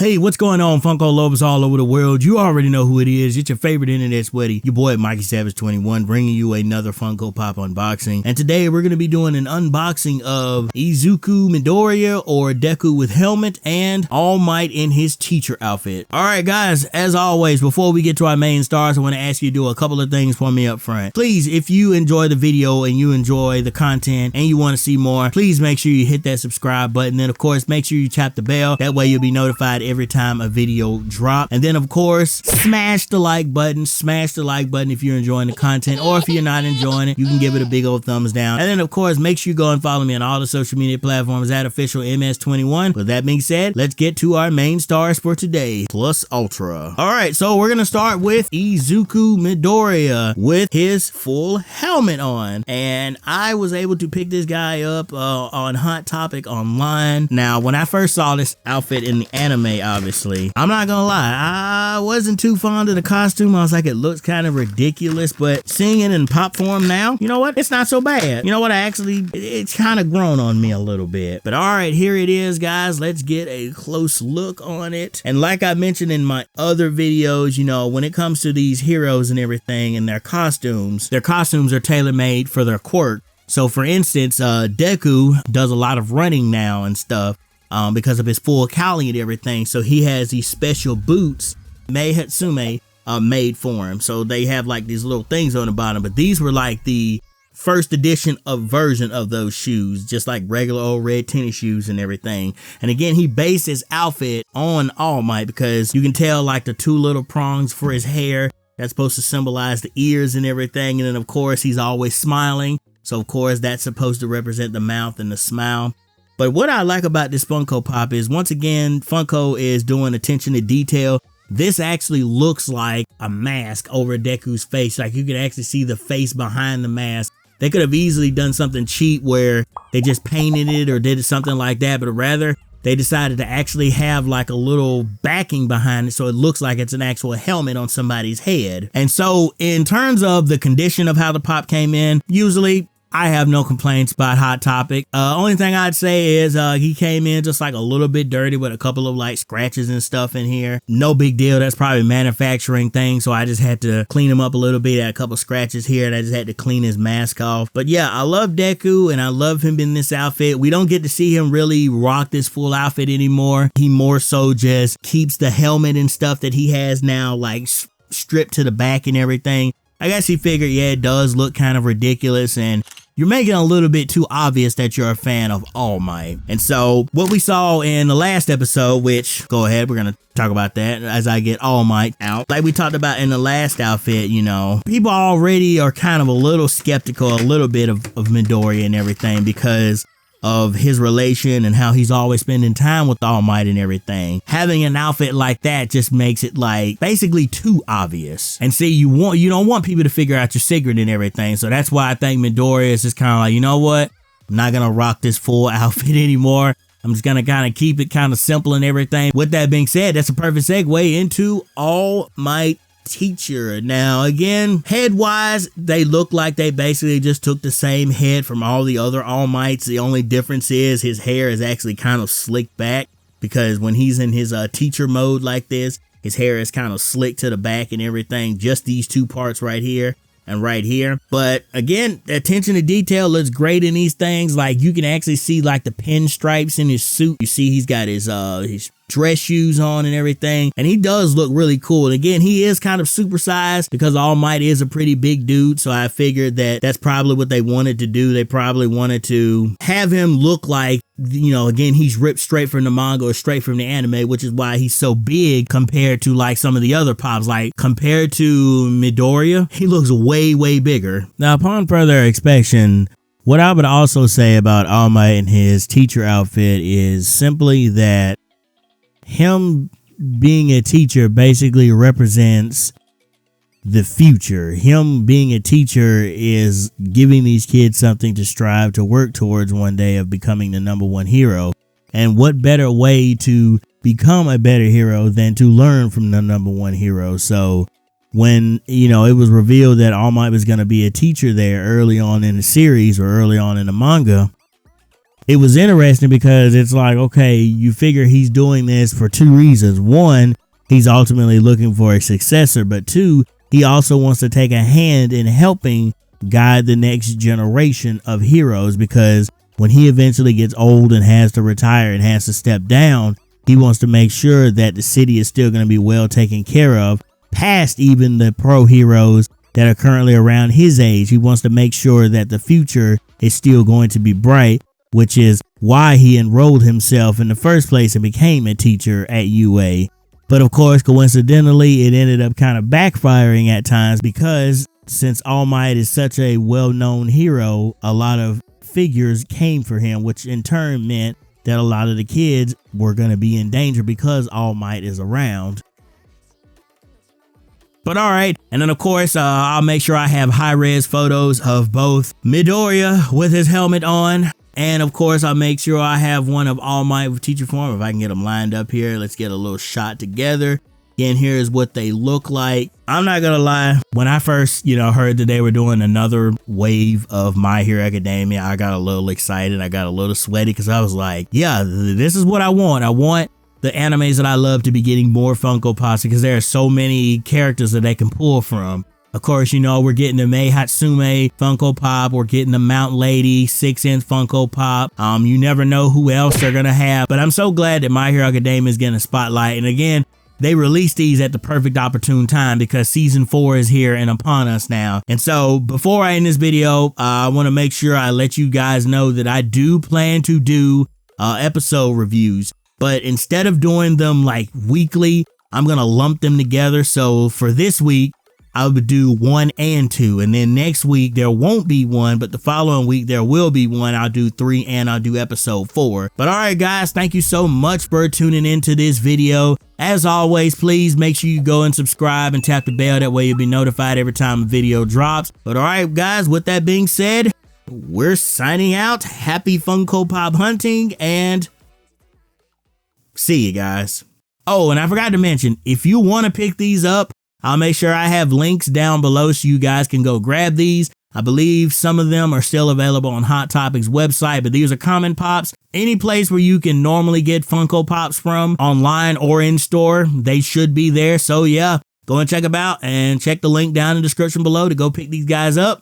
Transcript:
Hey, what's going on, Funko lovers all over the world? You already know who it is. It's your favorite internet sweaty, your boy Mikey Savage 21, bringing you another Funko Pop unboxing. And today we're going to be doing an unboxing of Izuku Midoriya, or Deku with helmet, and All Might in his teacher outfit. Alright guys, as always, before we get to our main stars, I want to ask you to do a couple of things for me up front. Please, if you enjoy the video and you enjoy the content and you want to see more, please make sure you hit that subscribe button. Then of course, make sure you tap the bell. That way you'll be notified every time a video drop. And then of course, smash the like button if you're enjoying the content, or if you're not enjoying it, you can give it a big old thumbs down. And then of course, make sure you go and follow me on all the social media platforms at official MS21. With that being said, let's get to our main stars for today, plus ultra. All right, so we're gonna start with Izuku Midoriya with his full helmet on, and I was able to pick this guy up on Hot Topic online. Now, when I first saw this outfit in the anime, obviously, I'm not gonna lie, I wasn't too fond of the costume. I was like, it looks kind of ridiculous, but seeing it in pop form now, you know what, it's not so bad. You know what, it's kind of grown on me a little bit. But all right, here it is, guys. Let's get a close look on it. And like I mentioned in my other videos, you know, when it comes to these heroes and everything and their costumes are tailor-made for their quirk. So for instance, Deku does a lot of running now and stuff, because of his full cowling and everything. So he has these special boots, Mei Hatsume, made for him. So they have like these little things on the bottom, but these were like the first edition version of those shoes, just like regular old red tennis shoes and everything. And again, he based his outfit on All Might, because you can tell like the two little prongs for his hair, that's supposed to symbolize the ears and everything. And then of course, he's always smiling. So of course, that's supposed to represent the mouth and the smile. But what I like about this Funko Pop is, once again, Funko is doing attention to detail. This actually looks like a mask over Deku's face. Like you can actually see the face behind the mask. They could have easily done something cheap where they just painted it or did something like that, but rather they decided to actually have like a little backing behind it, so it looks like it's an actual helmet on somebody's head. And so in terms of the condition of how the pop came in, usually I have no complaints about Hot Topic. Only thing I'd say is he came in just like a little bit dirty with a couple of like scratches and stuff in here. No big deal. That's probably a manufacturing thing. So I just had to clean him up a little bit. Had a couple scratches here, and I just had to clean his mask off. But yeah, I love Deku and I love him in this outfit. We don't get to see him really rock this full outfit anymore. He more so just keeps the helmet and stuff that he has now like stripped to the back and everything. I guess he figured, yeah, it does look kind of ridiculous, and you're making it a little bit too obvious that you're a fan of All Might. And so what we saw in the last episode, which, go ahead, we're going to talk about that as I get All Might out. Like we talked about in the last outfit, you know, people already are kind of a little skeptical, a little bit of Midoriya and everything, because of his relation and how he's always spending time with All Might and everything. Having an outfit like that just makes it like basically too obvious. And see, you don't want people to figure out your secret and everything. So that's why I think Midoriya is just kind of like, you know what? I'm not gonna rock this full outfit anymore. I'm just gonna kind of keep it kind of simple and everything. With that being said, that's a perfect segue into All Might teacher. Now again, head wise, they look like they basically just took the same head from all the other All Mights. The only difference is his hair is actually kind of slicked back, because when he's in his teacher mode like this, his hair is kind of slicked to the back and everything. Just these two parts right here and right here. But again, the attention to detail looks great in these things. Like you can actually see like the pinstripes in his suit. You see he's got his dress shoes on and everything, and he does look really cool. And again, he is kind of supersized because All Might is a pretty big dude, so I figured that that's probably what they wanted to do. They probably wanted to have him look like, you know, again, he's ripped straight from the manga or straight from the anime, which is why he's so big compared to like some of the other pops. Like compared to Midoriya, he looks way bigger. Now, upon further inspection, what I would also say about All Might and his teacher outfit is simply that him being a teacher basically represents the future. Him being a teacher is giving these kids something to strive to work towards one day of becoming the #1 hero. And what better way to become a better hero than to learn from the #1 hero? So when, you know, it was revealed that All Might was going to be a teacher there early on in the series or early on in the manga, it was interesting because it's like, okay, you figure he's doing this for two reasons. One, he's ultimately looking for a successor, but two, he also wants to take a hand in helping guide the next generation of heroes, because when he eventually gets old and has to retire and has to step down, he wants to make sure that the city is still going to be well taken care of, past even the pro heroes that are currently around his age. He wants to make sure that the future is still going to be bright, which is why he enrolled himself in the first place and became a teacher at UA. But of course, coincidentally, it ended up kind of backfiring at times, because since All Might is such a well-known hero, a lot of figures came for him, which in turn meant that a lot of the kids were going to be in danger because All Might is around. But all right, and then of course, I'll make sure I have high-res photos of both Midoriya with his helmet on, and of course, I'll make sure I have one of All Might with teacher form. If I can get them lined up here, let's get a little shot together. Again, here's what they look like. I'm not gonna lie, when I first, heard that they were doing another wave of My Hero Academia, I got a little excited. I got a little sweaty because I was like, yeah, this is what I want. I want the animes that I love to be getting more Funko Pops, because there are so many characters that they can pull from. Of course, we're getting the Mei Hatsume Funko Pop. We're getting the Mount Lady 6-inch Funko Pop. You never know who else they're gonna have, but I'm so glad that My Hero Academia is getting a spotlight. And again, they released these at the perfect opportune time, because season 4 is here and upon us now. And so before I end this video, I want to make sure I let you guys know that I do plan to do episode reviews, but instead of doing them like weekly, I'm going to lump them together. So for this week, I would do 1 and 2, and then next week there won't be 1, but the following week there will be 1. I'll do 3 and I'll do episode 4. But all right, guys, thank you so much for tuning into this video. As always, please make sure you go and subscribe and tap the bell. That way you'll be notified every time a video drops. But all right, guys, with that being said, we're signing out. Happy Funko Pop hunting, and see you guys. Oh, and I forgot to mention, if you want to pick these up, I'll make sure I have links down below so you guys can go grab these. I believe some of them are still available on Hot Topic's website, but these are common pops. Any place where you can normally get Funko Pops from, online or in store, they should be there. So yeah, go and check them out, and check the link down in the description below to go pick these guys up.